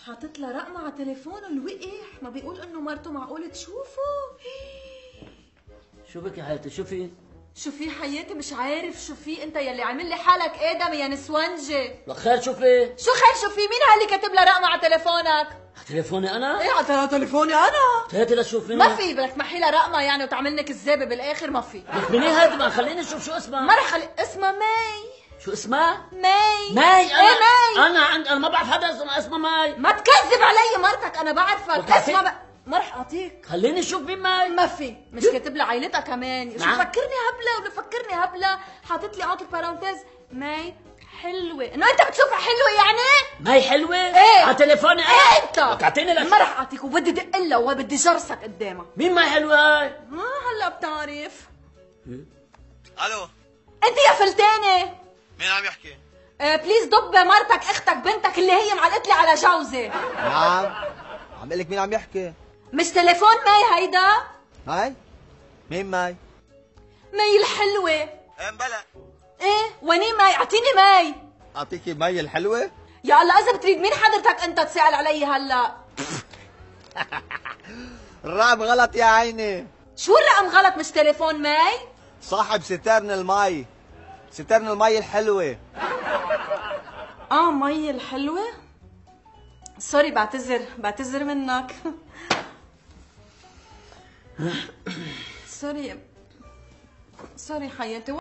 حاطط لها رقم على تليفونه الوقح، ما بيقول انه مرته معقول تشوفه. شو بك يا حياتي؟ شو في؟ شو في حياتي؟ مش عارف شو في، انت يلي عامل لي حالك ادم يا نسونجي. لك خير شو في؟ شو خير شو في؟ مين هاللي كاتب لها رقم على تليفونك؟ على تليفوني انا؟ ايه على تليفوني انا؟ هاتي لشوف منها. ما في، بدك تمحي لها رقمها يعني وتعملني كذابه بالاخر، ما في. لك منين هاتي بقى، خليني اشوف شو اسمها. ما رح خلي اسمها ماي. شو اسمها؟ ماي. ماي. ايه ماي. انا ما بعرف حدا اسمه ماي. ما تكذب علي، مرتك انا بعرفك. اسمها ما رح اعطيك. خليني اشوف مين ماي. ما في، مش كاتب لها عائلتها كمان. شو نعم. فكرني هبله ولا فكرني هبله، حاطط لي انتر بارونتيز ماي حلوه، انه انت بتشوفها حلوه يعني؟ ماي حلوه؟ ايه على تليفوني انا؟ ايه انت؟ لك اعطيني ما رح اعطيك، وبدي دق لها وبدي جرسك قدامها. مين ماي حلوه هاي؟ ما هلا بتعرف. الو، انت يا فلتانه. مين عم يحكي؟ بليز ضب مرتك اختك بنتك اللي هي معلقت لي على جوزي. نعم، عم قلك مين عم يحكي؟ مش تليفون ماي هيدا؟ هاي؟ مين ماي؟ ماي الحلوه. ايه مبلا. ايه ويني ماي؟ اعطيني ماي. اعطيكي ماي الحلوة؟ يا الله اذا بتريد مين حضرتك انت تسأل علي هلا؟ الرقم غلط يا عيني. شو الرقم غلط؟ مش تليفون ماي؟ صاحب سترن المي، سترن المي الحلوة. مي الحلوة؟ سوري، بعتذر منك. سوري حياتي.